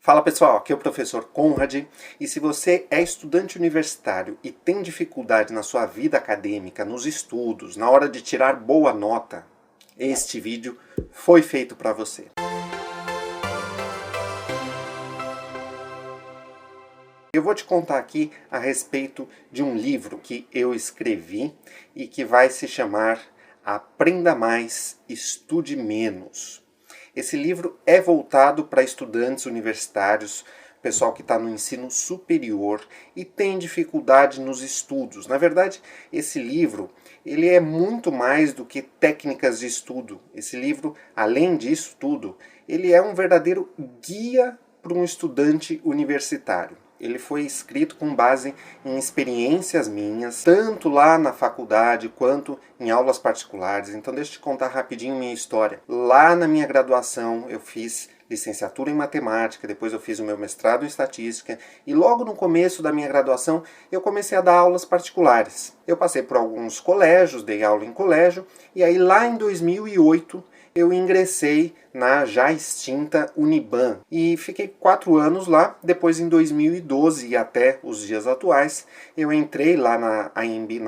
Fala pessoal, aqui é o professor Conrad e se você é estudante universitário e tem dificuldade na sua vida acadêmica, nos estudos, na hora de tirar boa nota, este vídeo foi feito para você. Eu vou te contar aqui a respeito de um livro que eu escrevi e que vai se chamar Aprenda Mais, Estude Menos. Esse livro é voltado para estudantes universitários, pessoal que está no ensino superior e tem dificuldade nos estudos. Na verdade, esse livro ele é muito mais do que técnicas de estudo. Esse livro, além disso tudo, ele é um verdadeiro guia para um estudante universitário. Ele foi escrito com base em experiências minhas, tanto lá na faculdade quanto em aulas particulares. Então deixa eu te contar rapidinho minha história. Lá na minha graduação eu fiz licenciatura em matemática, depois eu fiz o meu mestrado em estatística e logo no começo da minha graduação eu comecei a dar aulas particulares. Eu passei por alguns colégios, dei aula em colégio e aí lá em 2008 eu ingressei na já extinta Uniban e fiquei 4 anos lá. Depois, em 2012 e até os dias atuais, eu entrei lá na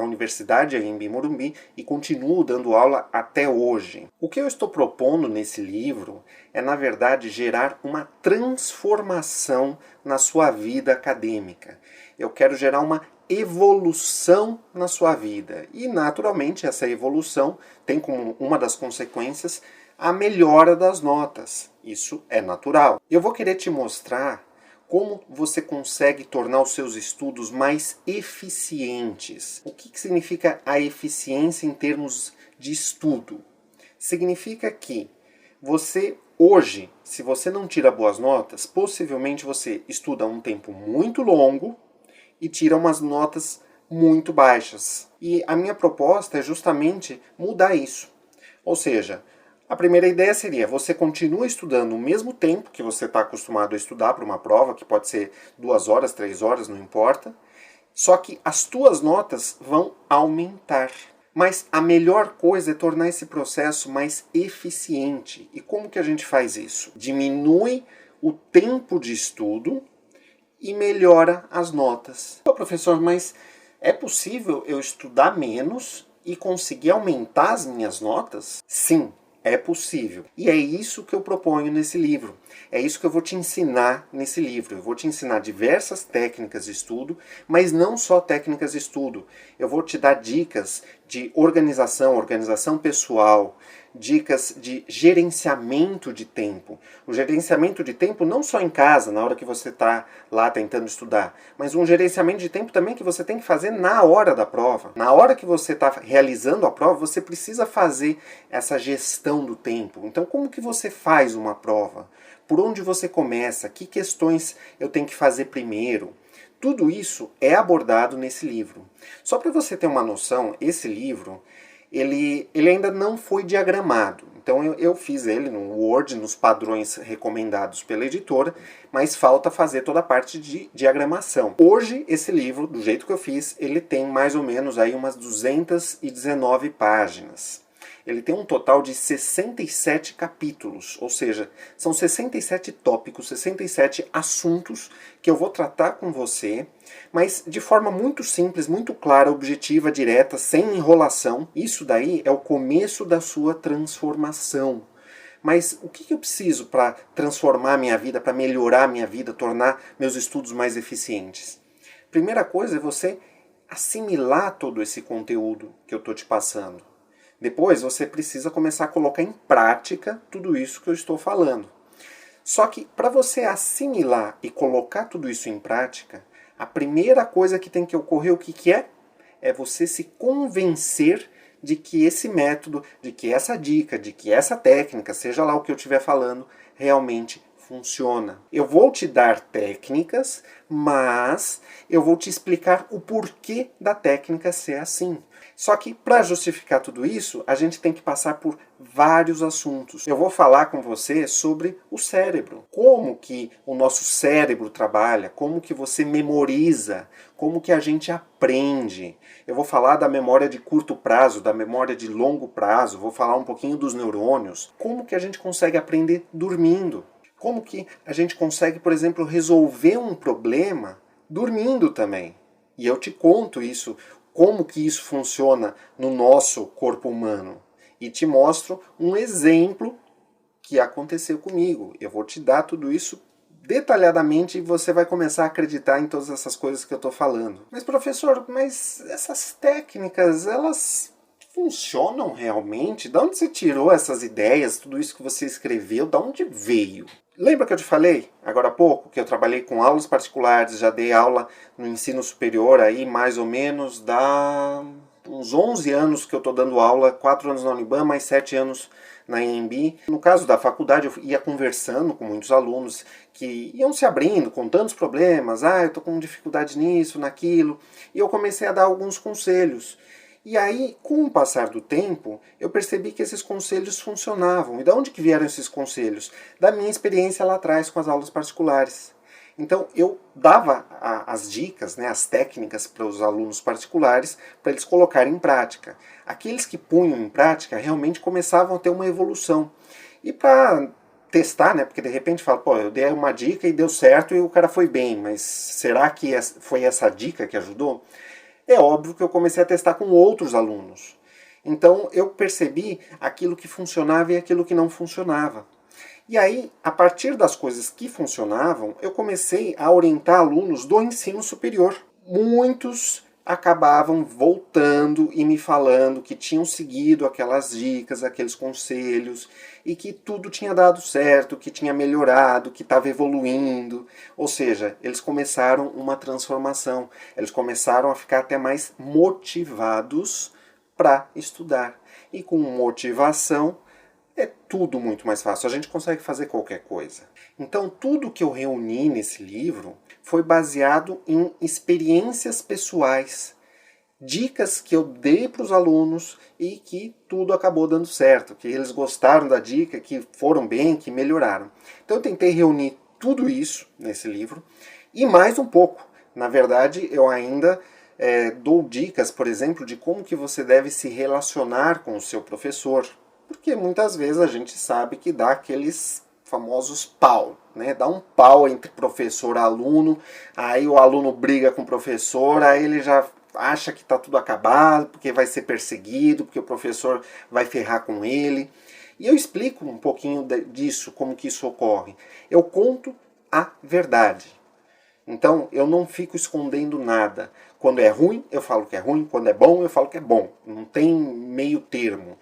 Universidade AMB Morumbi e continuo dando aula até hoje. O que eu estou propondo nesse livro é, na verdade, gerar uma transformação na sua vida acadêmica. Eu quero gerar uma evolução na sua vida. E, naturalmente, essa evolução tem como uma das consequências a melhora das notas. Isso é natural. Eu vou querer te mostrar como você consegue tornar os seus estudos mais eficientes. O que significa a eficiência em termos de estudo? Significa que você, hoje, se você não tira boas notas, possivelmente você estuda um tempo muito longo e tira umas notas muito baixas. E a minha proposta é justamente mudar isso. Ou seja, a primeira ideia seria, você continua estudando o mesmo tempo que você está acostumado a estudar para uma prova, que pode ser 2 horas, 3 horas, não importa, só que as tuas notas vão aumentar. Mas a melhor coisa é tornar esse processo mais eficiente. E como que a gente faz isso? Diminui o tempo de estudo e melhora as notas. Professor, mas é possível eu estudar menos e conseguir aumentar as minhas notas? Sim, é possível. E é isso que eu proponho nesse livro. É isso que eu vou te ensinar nesse livro. Eu vou te ensinar diversas técnicas de estudo, mas não só técnicas de estudo. Eu vou te dar dicas de organização pessoal, dicas de gerenciamento de tempo. O gerenciamento de tempo não só em casa, na hora que você está lá tentando estudar, mas um gerenciamento de tempo também que você tem que fazer na hora da prova. Na hora que você está realizando a prova, você precisa fazer essa gestão do tempo. Então, como que você faz uma prova? Por onde você começa? Que questões eu tenho que fazer primeiro? Tudo isso é abordado nesse livro. Só para você ter uma noção, esse livro ele ainda não foi diagramado. Então eu fiz ele no Word, nos padrões recomendados pela editora, mas falta fazer toda a parte de diagramação. Hoje, esse livro, do jeito que eu fiz, ele tem mais ou menos aí umas 219 páginas. Ele tem um total de 67 capítulos, ou seja, são 67 tópicos, 67 assuntos que eu vou tratar com você, mas de forma muito simples, muito clara, objetiva, direta, sem enrolação. Isso daí é o começo da sua transformação. Mas o que eu preciso para transformar a minha vida, para melhorar a minha vida, tornar meus estudos mais eficientes? Primeira coisa é você assimilar todo esse conteúdo que eu estou te passando. Depois você precisa começar a colocar em prática tudo isso que eu estou falando. Só que para você assimilar e colocar tudo isso em prática, a primeira coisa que tem que ocorrer, o que é? É você se convencer de que esse método, de que essa dica, de que essa técnica, seja lá o que eu estiver falando, realmente funciona. Eu vou te dar técnicas, mas eu vou te explicar o porquê da técnica ser assim. Só que para justificar tudo isso, a gente tem que passar por vários assuntos. Eu vou falar com você sobre o cérebro. Como que o nosso cérebro trabalha, como que você memoriza, como que a gente aprende. Eu vou falar da memória de curto prazo, da memória de longo prazo, vou falar um pouquinho dos neurônios, como que a gente consegue aprender dormindo. Como que a gente consegue, por exemplo, resolver um problema dormindo também. E eu te conto isso, como que isso funciona no nosso corpo humano. E te mostro um exemplo que aconteceu comigo. Eu vou te dar tudo isso detalhadamente e você vai começar a acreditar em todas essas coisas que eu estou falando. Mas professor, mas essas técnicas, elas funcionam realmente? De onde você tirou essas ideias, tudo isso que você escreveu, de onde veio? Lembra que eu te falei, agora há pouco, que eu trabalhei com aulas particulares, já dei aula no ensino superior aí, mais ou menos, dá uns 11 anos que eu estou dando aula, 4 anos na Uniban, mais 7 anos na EMB. No caso da faculdade, eu ia conversando com muitos alunos que iam se abrindo, contando os problemas, eu estou com dificuldade nisso, naquilo, e eu comecei a dar alguns conselhos. E aí, com o passar do tempo, eu percebi que esses conselhos funcionavam. E de onde que vieram esses conselhos? Da minha experiência lá atrás com as aulas particulares. Então, eu dava as dicas, né, as técnicas para os alunos particulares, para eles colocarem em prática. Aqueles que punham em prática realmente começavam a ter uma evolução. E para testar, né, porque de repente fala, eu dei uma dica e deu certo e o cara foi bem, mas será que foi essa dica que ajudou? É óbvio que eu comecei a testar com outros alunos. Então eu percebi aquilo que funcionava e aquilo que não funcionava. E aí, a partir das coisas que funcionavam, eu comecei a orientar alunos do ensino superior. Muitos acabavam voltando e me falando que tinham seguido aquelas dicas, aqueles conselhos, e que tudo tinha dado certo, que tinha melhorado, que estava evoluindo. Ou seja, eles começaram uma transformação. Eles começaram a ficar até mais motivados para estudar. E com motivação, é tudo muito mais fácil, a gente consegue fazer qualquer coisa. Então, tudo que eu reuni nesse livro foi baseado em experiências pessoais, dicas que eu dei para os alunos e que tudo acabou dando certo, que eles gostaram da dica, que foram bem, que melhoraram. Então, eu tentei reunir tudo isso nesse livro e mais um pouco. Na verdade, eu ainda dou dicas, por exemplo, de como que você deve se relacionar com o seu professor. Porque muitas vezes a gente sabe que dá aqueles famosos pau, né? Dá um pau entre professor e aluno, aí o aluno briga com o professor, aí ele já acha que está tudo acabado, porque vai ser perseguido, porque o professor vai ferrar com ele. E eu explico um pouquinho disso, como que isso ocorre. Eu conto a verdade. Então, eu não fico escondendo nada. Quando é ruim, eu falo que é ruim. Quando é bom, eu falo que é bom. Não tem meio termo.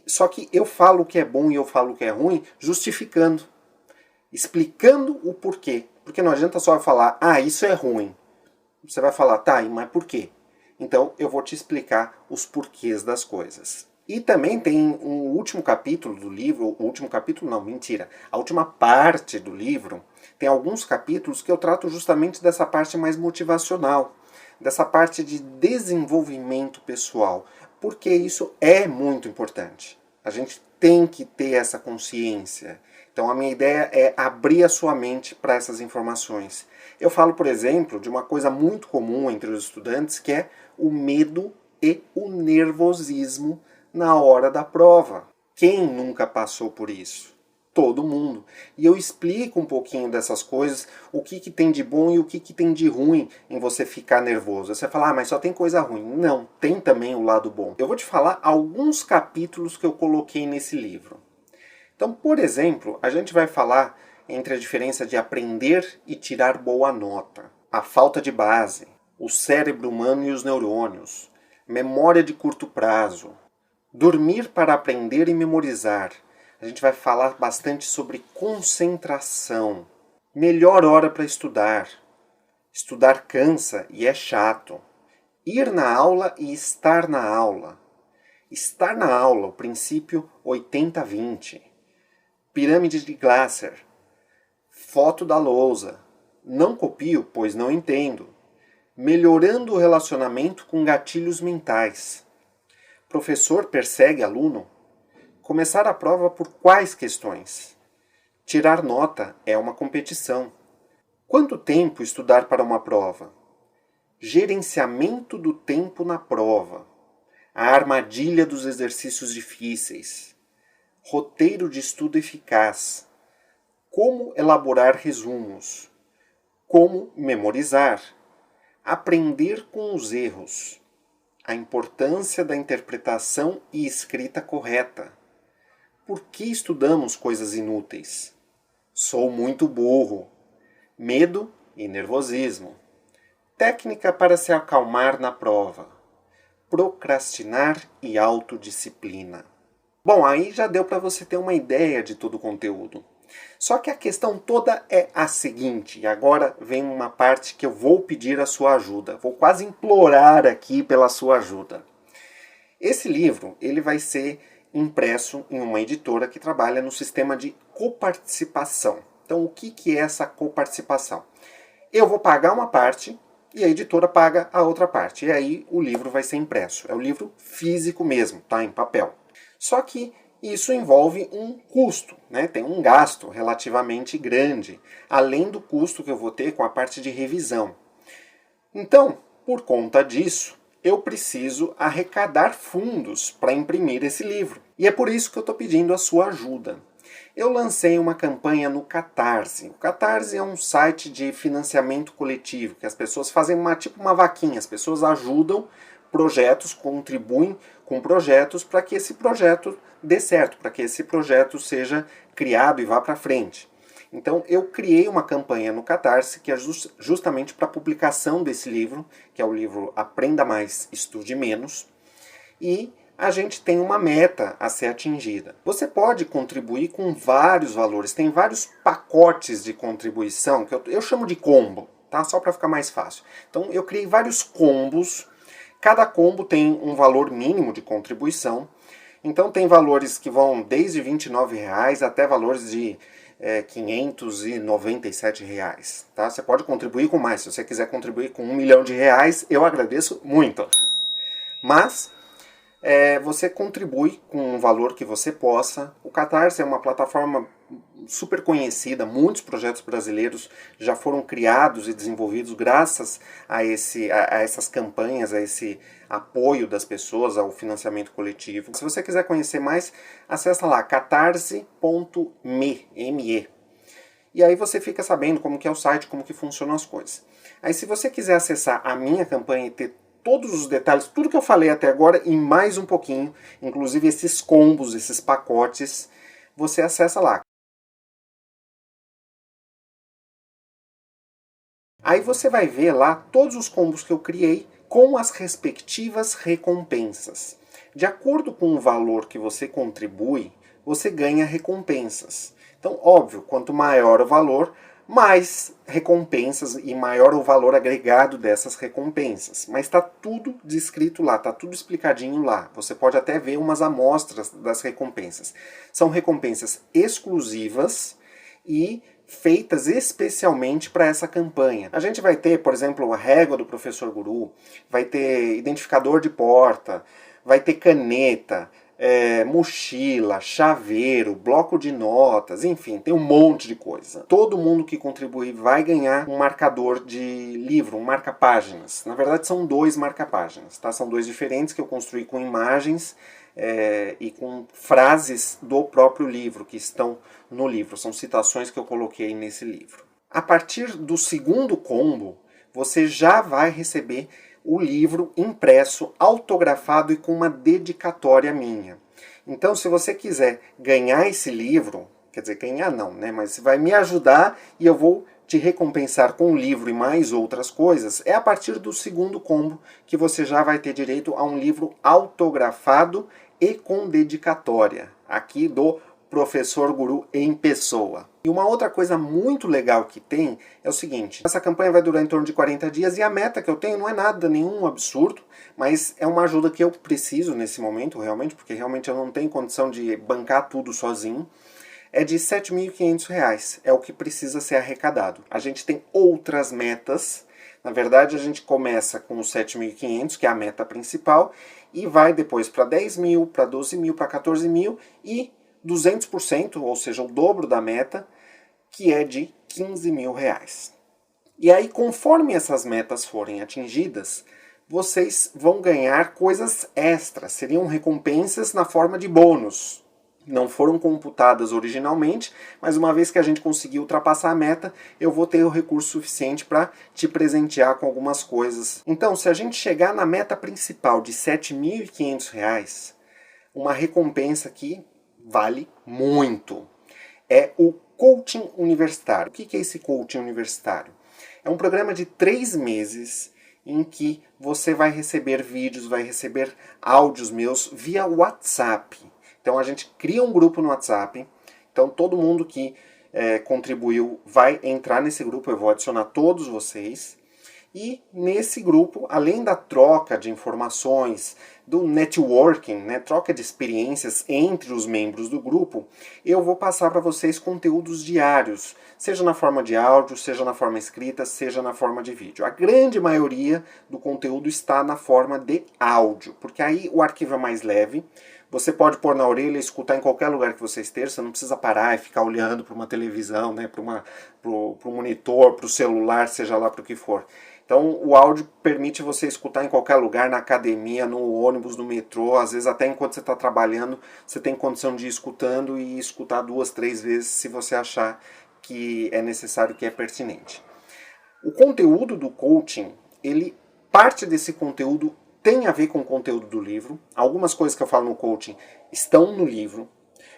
Só que eu falo o que é bom e eu falo o que é ruim justificando. Explicando o porquê. Porque não adianta só falar, isso é ruim. Você vai falar, mas por quê? Então, eu vou te explicar os porquês das coisas. E também tem um último capítulo do livro, o último capítulo não, mentira, a última parte do livro, tem alguns capítulos que eu trato justamente dessa parte mais motivacional, dessa parte de desenvolvimento pessoal, porque isso é muito importante. A gente tem que ter essa consciência. Então a minha ideia é abrir a sua mente para essas informações. Eu falo, por exemplo, de uma coisa muito comum entre os estudantes, que é o medo e o nervosismo na hora da prova. Quem nunca passou por isso? Todo mundo. E eu explico um pouquinho dessas coisas, o que tem de bom e o que tem de ruim em você ficar nervoso. Você fala, mas só tem coisa ruim. Não, tem também o lado bom. Eu vou te falar alguns capítulos que eu coloquei nesse livro. Então, por exemplo, a gente vai falar entre a diferença de aprender e tirar boa nota, a falta de base, o cérebro humano e os neurônios, memória de curto prazo, dormir para aprender e memorizar. A gente vai falar bastante sobre concentração, melhor hora para estudar. Estudar cansa e é chato. Ir na aula e estar na aula. Estar na aula, o princípio 80-20. Pirâmide de Glasser. Foto da lousa. Não copio, pois não entendo. Melhorando o relacionamento com gatilhos mentais. Professor persegue aluno? Começar a prova por quais questões? Tirar nota é uma competição. Quanto tempo estudar para uma prova? Gerenciamento do tempo na prova. A armadilha dos exercícios difíceis. Roteiro de estudo eficaz. como elaborar resumos, como memorizar, aprender com os erros, a importância da interpretação e escrita correta. Por que estudamos coisas inúteis? Sou muito burro. Medo e nervosismo. Técnica para se acalmar na prova. Procrastinar e autodisciplina. Bom, aí já deu para você ter uma ideia de todo o conteúdo. Só que a questão toda é a seguinte, e agora vem uma parte que eu vou pedir a sua ajuda, vou quase implorar aqui pela sua ajuda. Esse livro, ele vai ser impresso em uma editora que trabalha no sistema de coparticipação. Então, o que é essa coparticipação? Eu vou pagar uma parte e a editora paga a outra parte. E aí o livro vai ser impresso. É o livro físico mesmo, tá? Em papel. Só que isso envolve um custo, né? Tem um gasto relativamente grande, além do custo que eu vou ter com a parte de revisão. Então, por conta disso, eu preciso arrecadar fundos para imprimir esse livro. E é por isso que eu estou pedindo a sua ajuda. Eu lancei uma campanha no Catarse. O Catarse é um site de financiamento coletivo, que as pessoas fazem tipo uma vaquinha. As pessoas ajudam projetos, contribuem com projetos para que esse projeto dê certo, para que esse projeto seja criado e vá para frente. Então eu criei uma campanha no Catarse que é justamente para a publicação desse livro, que é o livro Aprenda Mais, Estude Menos, e a gente tem uma meta a ser atingida. Você pode contribuir com vários valores, tem vários pacotes de contribuição, que eu chamo de combo, tá? Só para ficar mais fácil. Então eu criei vários combos, cada combo tem um valor mínimo de contribuição, então tem valores que vão desde R$ 29,00 até valores de R$ 597,00, tá? Você pode contribuir com mais, se você quiser contribuir com R$ 1.000.000, eu agradeço muito. Mas você contribui com um valor que você possa. O Catarse é uma plataforma super conhecida, muitos projetos brasileiros já foram criados e desenvolvidos graças a essas campanhas, a esse apoio das pessoas, ao financiamento coletivo. Se você quiser conhecer mais, acessa lá catarse.me. E aí você fica sabendo como que é o site, como que funcionam as coisas. Aí se você quiser acessar a minha campanha e ter todos os detalhes, tudo que eu falei até agora e mais um pouquinho, inclusive esses combos, esses pacotes, você acessa lá. Aí você vai ver lá todos os combos que eu criei com as respectivas recompensas. De acordo com o valor que você contribui, você ganha recompensas. Então, óbvio, quanto maior o valor, mais recompensas e maior o valor agregado dessas recompensas. Mas está tudo descrito lá, está tudo explicadinho lá. Você pode até ver umas amostras das recompensas. São recompensas exclusivas e feitas especialmente para essa campanha. A gente vai ter, por exemplo, a régua do professor Guru, vai ter identificador de porta, vai ter caneta, mochila, chaveiro, bloco de notas, enfim, tem um monte de coisa. Todo mundo que contribuir vai ganhar um marcador de livro, um marca-páginas. Na verdade são 2 marca-páginas, tá? São 2 diferentes que eu construí com imagens e com frases do próprio livro, que estão no livro. São citações que eu coloquei nesse livro. A partir do segundo combo, você já vai receber o livro impresso, autografado e com uma dedicatória minha. Então, se você quiser ganhar esse livro, quer dizer, ganhar não, né? Mas você vai me ajudar e eu vou te recompensar com o livro e mais outras coisas, é a partir do segundo combo que você já vai ter direito a um livro autografado e com dedicatória, aqui do Professor Guru em pessoa. E uma outra coisa muito legal que tem é o seguinte, essa campanha vai durar em torno de 40 dias e a meta que eu tenho não é nada, nenhum absurdo, mas é uma ajuda que eu preciso nesse momento, realmente, porque realmente eu não tenho condição de bancar tudo sozinho. É de R$ 7.500, é o que precisa ser arrecadado. A gente tem outras metas, na verdade a gente começa com os 7.500, que é a meta principal, e vai depois para 10 mil, para 12 mil, para 14 mil e 200%, ou seja, o dobro da meta, que é de R$ 15.000. E aí, conforme essas metas forem atingidas, vocês vão ganhar coisas extras, seriam recompensas na forma de bônus. não foram computadas originalmente, mas uma vez que a gente conseguir ultrapassar a meta, eu vou ter o recurso suficiente para te presentear com algumas coisas. Então, se a gente chegar na meta principal de R$ 7.500, uma recompensa que vale muito é o coaching universitário. O que é esse coaching universitário? É um programa de 3 meses em que você vai receber vídeos, vai receber áudios meus via WhatsApp. Então a gente cria um grupo no WhatsApp, então todo mundo que contribuiu vai entrar nesse grupo, eu vou adicionar todos vocês. E nesse grupo, além da troca de informações, do networking, né, troca de experiências entre os membros do grupo, eu vou passar para vocês conteúdos diários, seja na forma de áudio, seja na forma escrita, seja na forma de vídeo. A grande maioria do conteúdo está na forma de áudio, porque aí o arquivo é mais leve. Você pode pôr na orelha e escutar em qualquer lugar que você esteja, você não precisa parar e ficar olhando para uma televisão, né, para o monitor, para o celular, seja lá para o que for. Então o áudio permite você escutar em qualquer lugar, na academia, no ônibus, no metrô, às vezes até enquanto você está trabalhando, você tem condição de ir escutando e escutar 2, 3 vezes se você achar que é necessário, que é pertinente. O conteúdo do coaching, parte desse conteúdo tem a ver com o conteúdo do livro. Algumas coisas que eu falo no coaching estão no livro,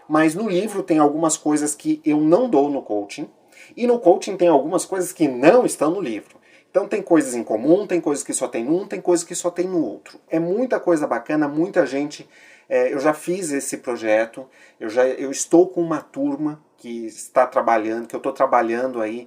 mas no livro tem algumas coisas que eu não dou no coaching, e no coaching tem algumas coisas que não estão no livro. Então tem coisas em comum, tem coisas que só tem num, tem coisas que só tem no outro. É muita coisa bacana, muita gente. Eu já fiz esse projeto, eu estou com uma turma que está trabalhando, que eu estou trabalhando aí,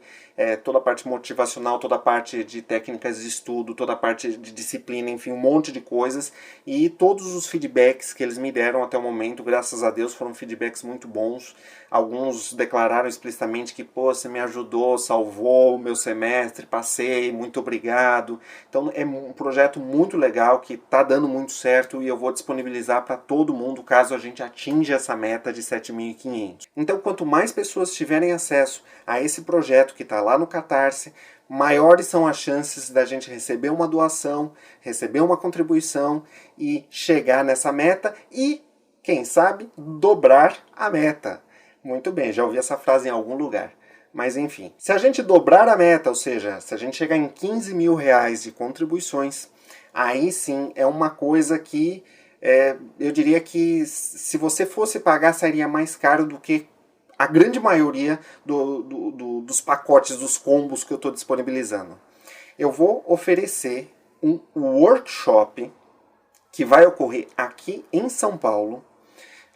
toda a parte motivacional, toda a parte de técnicas de estudo, toda a parte de disciplina, enfim, um monte de coisas. E todos os feedbacks que eles me deram até o momento, graças a Deus, foram feedbacks muito bons. Alguns declararam explicitamente que, pô, você me ajudou, salvou o meu semestre, passei, muito obrigado. Então é um projeto muito legal, que está dando muito certo, e eu vou disponibilizar para todo mundo caso a gente atinja essa meta de 7.500. Então, quanto mais pessoas tiverem acesso a esse projeto que está lá no Catarse, maiores são as chances da gente receber uma doação, receber uma contribuição e chegar nessa meta e, quem sabe, dobrar a meta. Muito bem, já ouvi essa frase em algum lugar. Mas enfim, se a gente dobrar a meta, ou seja, se a gente chegar em R$ 15.000 de contribuições, aí sim é uma coisa que eu diria que se você fosse pagar, sairia mais caro do que a grande maioria dos pacotes, dos combos que eu estou disponibilizando. Eu vou oferecer um workshop que vai ocorrer aqui em São Paulo.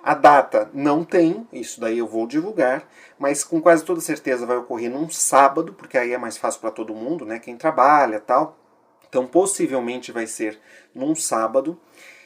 A data não tem, isso daí eu vou divulgar, mas com quase toda certeza vai ocorrer num sábado, porque aí é mais fácil para todo mundo, né? Quem trabalha e tal. Então possivelmente vai ser num sábado.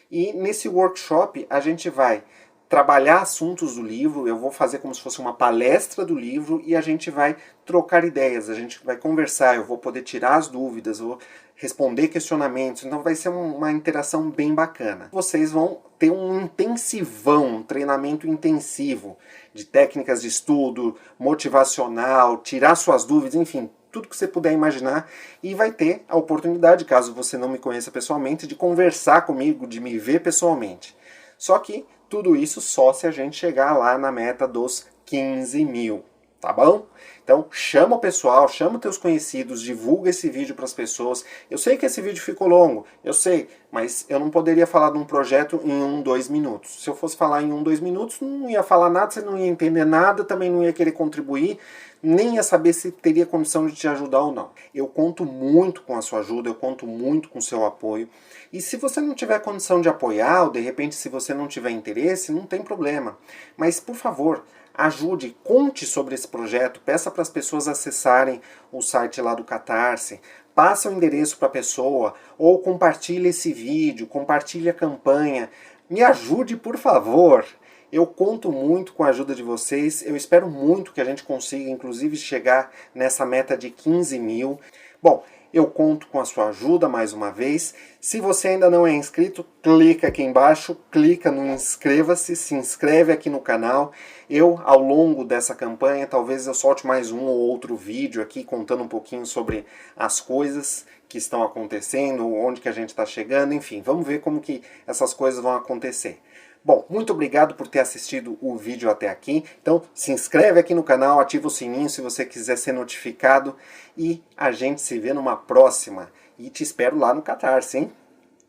E nesse workshop a gente vai trabalhar assuntos do livro, eu vou fazer como se fosse uma palestra do livro e a gente vai trocar ideias, a gente vai conversar, eu vou poder tirar as dúvidas, vou responder questionamentos, então vai ser uma interação bem bacana. Vocês vão ter um intensivão, um treinamento intensivo de técnicas de estudo, motivacional, tirar suas dúvidas, enfim, tudo que você puder imaginar, e vai ter a oportunidade, caso você não me conheça pessoalmente, de conversar comigo, de me ver pessoalmente. Só que tudo isso só se a gente chegar lá na meta dos 15.000, tá bom? Então chama o pessoal, chama os teus conhecidos, divulga esse vídeo para as pessoas. Eu sei que esse vídeo ficou longo, eu sei, mas eu não poderia falar de um projeto em 1, 2 minutos. Se eu fosse falar em 1, 2 minutos, não ia falar nada, você não ia entender nada, também não ia querer contribuir, nem ia saber se teria condição de te ajudar ou não. Eu conto muito com a sua ajuda, eu conto muito com o seu apoio. E se você não tiver condição de apoiar, ou de repente se você não tiver interesse, não tem problema. Mas, por favor, ajude, conte sobre esse projeto, peça para as pessoas acessarem o site lá do Catarse, passa o endereço para a pessoa, ou compartilhe esse vídeo, compartilhe a campanha. Me ajude, por favor. Eu conto muito com a ajuda de vocês, eu espero muito que a gente consiga, inclusive, chegar nessa meta de 15.000. Bom, eu conto com a sua ajuda mais uma vez. Se você ainda não é inscrito, clica aqui embaixo, clica no inscreva-se, se inscreve aqui no canal. Eu, ao longo dessa campanha, talvez eu solte mais um ou outro vídeo aqui contando um pouquinho sobre as coisas que estão acontecendo, onde que a gente está chegando, enfim, vamos ver como que essas coisas vão acontecer. Bom, muito obrigado por ter assistido o vídeo até aqui. Então, se inscreve aqui no canal, ativa o sininho se você quiser ser notificado. E a gente se vê numa próxima. E te espero lá no Catarse, hein?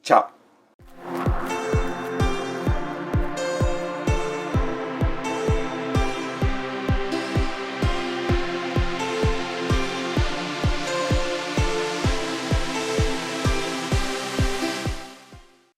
Tchau!